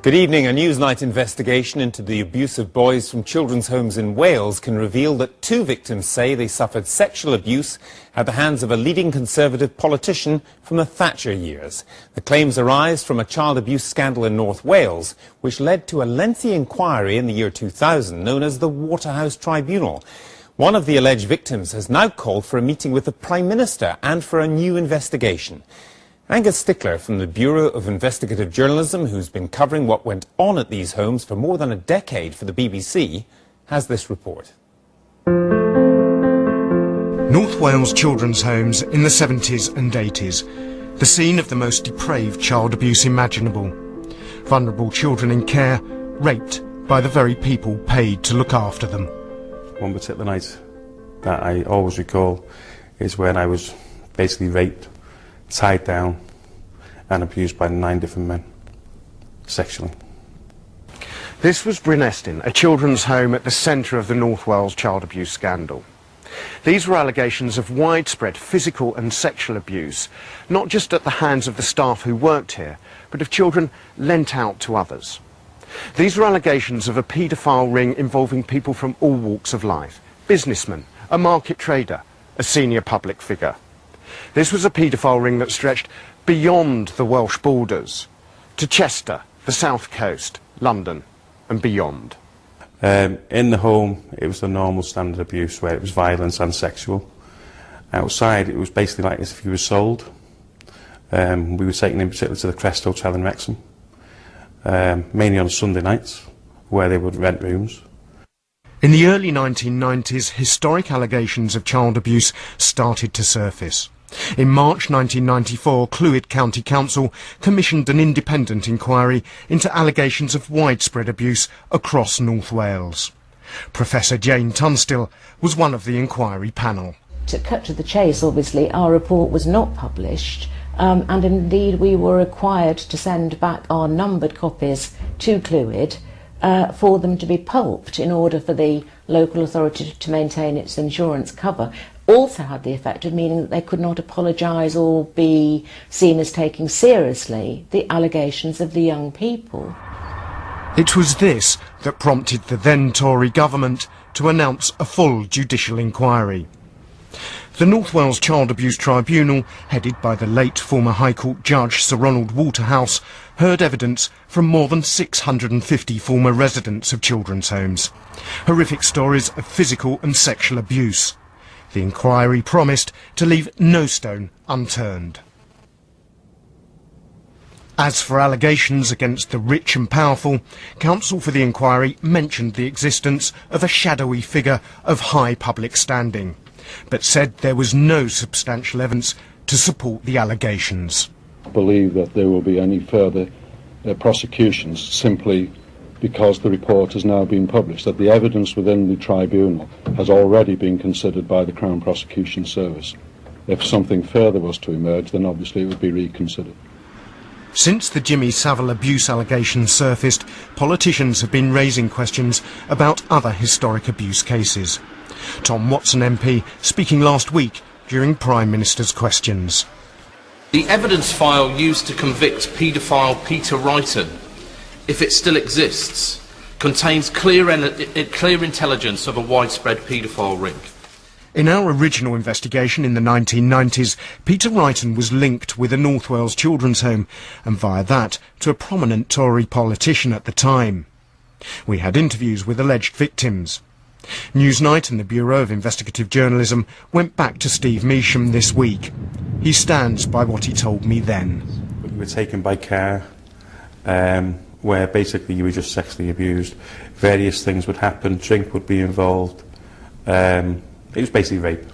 Good evening. A Newsnight investigation into the abuse of boys from children's homes in Wales can reveal that 2 victims say they suffered sexual abuse at the hands of a leading Conservative politician from the Thatcher years. The claims arise from a child abuse scandal in North Wales, which led to a lengthy inquiry in the year 2000 known as the Waterhouse Tribunal. One of the alleged victims has now called for a meeting with the Prime Minister and for a new investigation. Angus Stickler from the Bureau of Investigative Journalism, who's been covering what went on at these homes for more than a decade for the BBC, has this report. North Wales children's homes in the 70s and 80s, the scene of the most depraved child abuse imaginable. Vulnerable children in care, raped by the very people paid to look after them. One particular night that I always recall is when I was basically raped, tied down and abused by 9 different men, sexually. This was Bryn Estyn, a children's home at the centre of the North Wales child abuse scandal. These were allegations of widespread physical and sexual abuse, not just at the hands of the staff who worked here, but of children lent out to others. These were allegations of a paedophile ring involving people from all walks of life: businessmen, a market trader, a senior public figure. This was a paedophile ring that stretched beyond the Welsh borders, to Chester, the south coast, London and beyond. In the home, it was the normal standard abuse where it was violence and sexual. Outside, it was basically like as if you were sold. We were taken in particular to the Crest Hotel in Messham, mainly on Sunday nights, where they would rent rooms. In the early 1990s, historic allegations of child abuse started to surface. In March 1994, Clwyd County Council commissioned an independent inquiry into allegations of widespread abuse across North Wales. Professor Jane Tunstall was one of the inquiry panel. To cut to the chase, obviously, our report was not published, and indeed we were required to send back our numbered copies to Clwyd for them to be pulped in order for the local authority to maintain its insurance cover. Also had the effect of meaning that they could not apologise or be seen as taking seriously the allegations of the young people. It was this that prompted the then Tory government to announce a full judicial inquiry. The North Wales Child Abuse Tribunal, headed by the late former High Court Judge Sir Ronald Waterhouse, heard evidence from more than 650 former residents of children's homes. Horrific stories of physical and sexual abuse. The inquiry promised to leave no stone unturned. As for allegations against the rich and powerful, counsel for the inquiry mentioned the existence of a shadowy figure of high public standing, but said there was no substantial evidence to support the allegations. I believe that there will be any further prosecutions simply because the report has now been published, that the evidence within the tribunal has already been considered by the Crown Prosecution Service. If something further was to emerge, then obviously it would be reconsidered. Since the Jimmy Savile abuse allegations surfaced, politicians have been raising questions about other historic abuse cases. Tom Watson MP speaking last week during Prime Minister's questions. The evidence file used to convict paedophile Peter Wrighton, if it still exists, contains clear intelligence of a widespread paedophile ring. In our original investigation in the 1990s, Peter Wrighton was linked with a North Wales children's home, and via that to a prominent Tory politician at the time. We had interviews with alleged victims. Newsnight and the Bureau of Investigative Journalism went back to Steve Messham this week. He stands by what he told me then. We were taken by care, where basically you were just sexually abused. Various things would happen, drink would be involved. It was basically rape.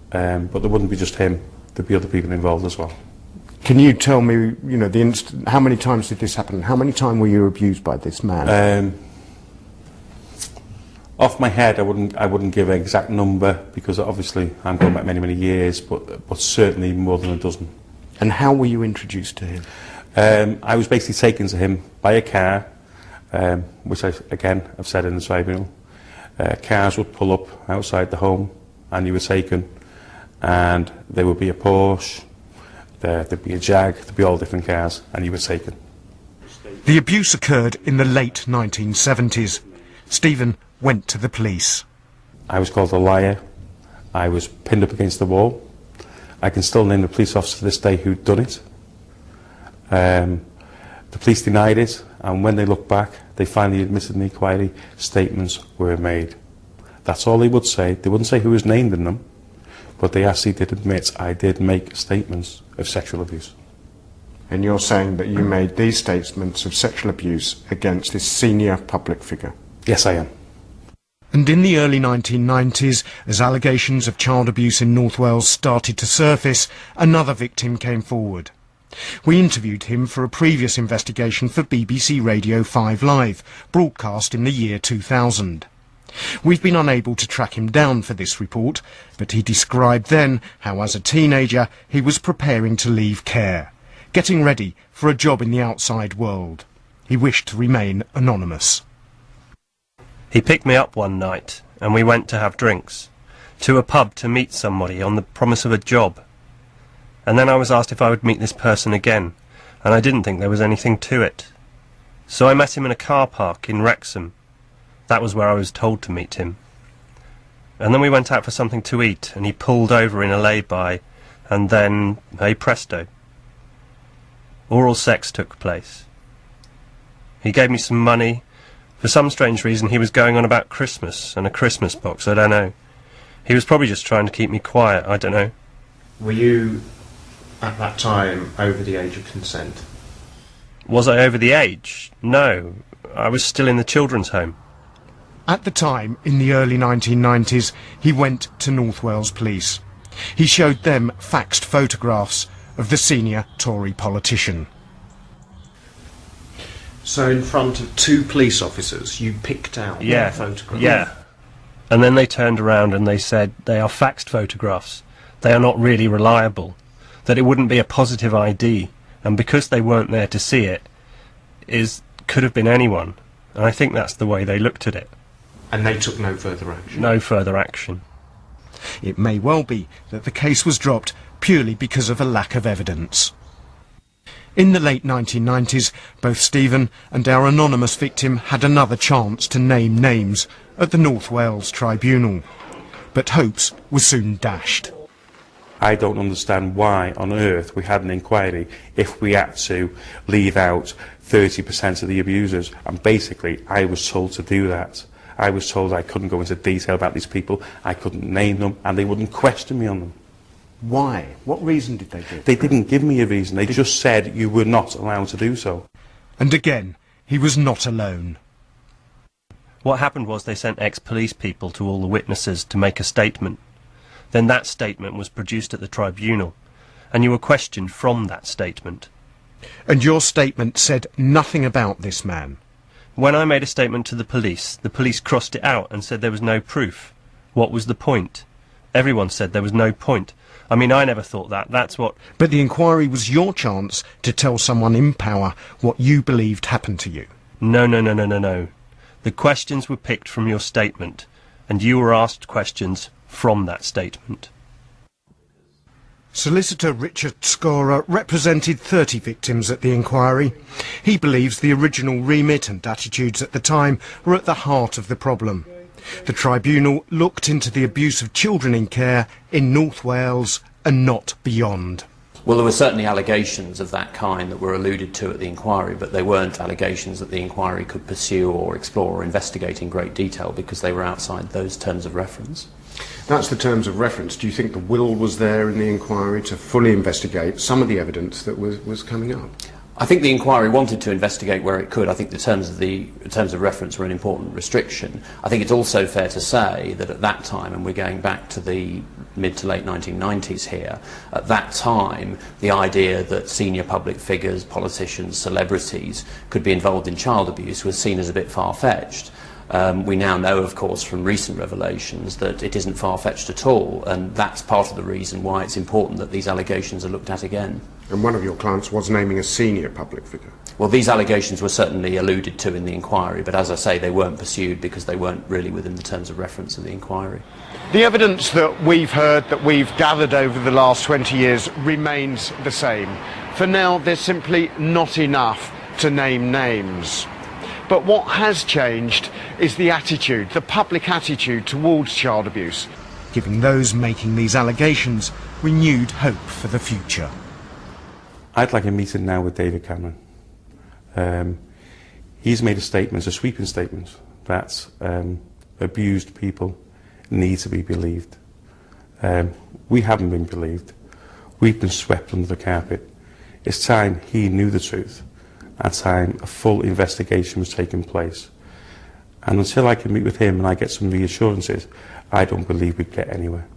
But there wouldn't be just him, there'd be other people involved as well. Can you tell me, how many times did this happen? How many times were you abused by this man? Off my head, I wouldn't give an exact number because obviously I'm going back many, many years, but certainly more than a dozen. And how were you introduced to him? I was basically taken to him by a car, which I, again, I've said in the tribunal. Cars would pull up outside the home and you were taken, and there would be a Porsche, there'd be a Jag, there'd be all different cars, and you were taken. The abuse occurred in the late 1970s. Stephen went to the police. I was called a liar. I was pinned up against the wall. I can still name the police officer to this day who'd done it. The police denied it, and when they look back, they finally admitted in the inquiry statements were made. That's all they would say. They wouldn't say who was named in them, but they actually did admit I did make statements of sexual abuse. And you're saying that you made these statements of sexual abuse against this senior public figure? Yes, I am. And in the early 1990s, as allegations of child abuse in North Wales started to surface, another victim came forward. We interviewed him for a previous investigation for BBC Radio 5 Live, broadcast in the year 2000. We've been unable to track him down for this report, but he described then how as a teenager he was preparing to leave care, getting ready for a job in the outside world. He wished to remain anonymous. He picked me up one night and we went to have drinks, to a pub to meet somebody on the promise of a job. And then I was asked if I would meet this person again, and I didn't think there was anything to it. So I met him in a car park in Wrexham. That was where I was told to meet him. And then we went out for something to eat, and he pulled over in a lay-by, and then, hey presto, oral sex took place. He gave me some money. For some strange reason he was going on about Christmas and a Christmas box, I don't know. He was probably just trying to keep me quiet, I don't know. Were you, at that time, over the age of consent? Was I over the age? No, I was still in the children's home. At the time, in the early 1990s, he went to North Wales Police. He showed them faxed photographs of the senior Tory politician. So in front of two police officers, you picked out their photographs? Yeah. And then they turned around and they said they are faxed photographs. They are not really reliable. That it wouldn't be a positive ID. And because they weren't there to see it, could have been anyone. And I think that's the way they looked at it. And they took no further action? No further action. It may well be that the case was dropped purely because of a lack of evidence. In the late 1990s, both Stephen and our anonymous victim had another chance to name names at the North Wales Tribunal. But hopes were soon dashed. I don't understand why on earth we had an inquiry if we had to leave out 30% of the abusers. And basically, I was told to do that. I was told I couldn't go into detail about these people, I couldn't name them, and they wouldn't question me on them. Why? What reason did they give? They didn't give me a reason. They just said you were not allowed to do so. And again, he was not alone. What happened was they sent ex-police people to all the witnesses to make a statement. Then that statement was produced at the tribunal, and you were questioned from that statement. And your statement said nothing about this man? When I made a statement to the police crossed it out and said there was no proof. What was the point? Everyone said there was no point. I mean, I never thought that. That's what... But the inquiry was your chance to tell someone in power what you believed happened to you. No. The questions were picked from your statement, and you were asked questions from that statement. Solicitor Richard Scorer represented 30 victims at the inquiry. He believes the original remit and attitudes at the time were at the heart of the problem. The tribunal looked into the abuse of children in care in North Wales and not beyond. Well, there were certainly allegations of that kind that were alluded to at the inquiry, but they weren't allegations that the inquiry could pursue or explore or investigate in great detail because they were outside those terms of reference. That's the terms of reference. Do you think the will was there in the inquiry to fully investigate some of the evidence that was coming up? I think the inquiry wanted to investigate where it could. I think the terms of reference were an important restriction. I think it's also fair to say that at that time, and we're going back to the mid to late 1990s here, at that time the idea that senior public figures, politicians, celebrities could be involved in child abuse was seen as a bit far-fetched. We now know, of course, from recent revelations that it isn't far-fetched at all, and that's part of the reason why it's important that these allegations are looked at again. And one of your clients was naming a senior public figure. Well, these allegations were certainly alluded to in the inquiry, but as I say, they weren't pursued because they weren't really within the terms of reference of the inquiry. The evidence that we've heard, that we've gathered over the last 20 years, remains the same. For now, there's simply not enough to name names. But what has changed is the attitude, the public attitude towards child abuse, giving those making these allegations renewed hope for the future. I'd like a meeting now with David Cameron. He's made a statement, a sweeping statement, that abused people need to be believed. We haven't been believed. We've been swept under the carpet. It's time he knew the truth. It's time a full investigation was taking place. And until I can meet with him and I get some reassurances, I don't believe we'd get anywhere.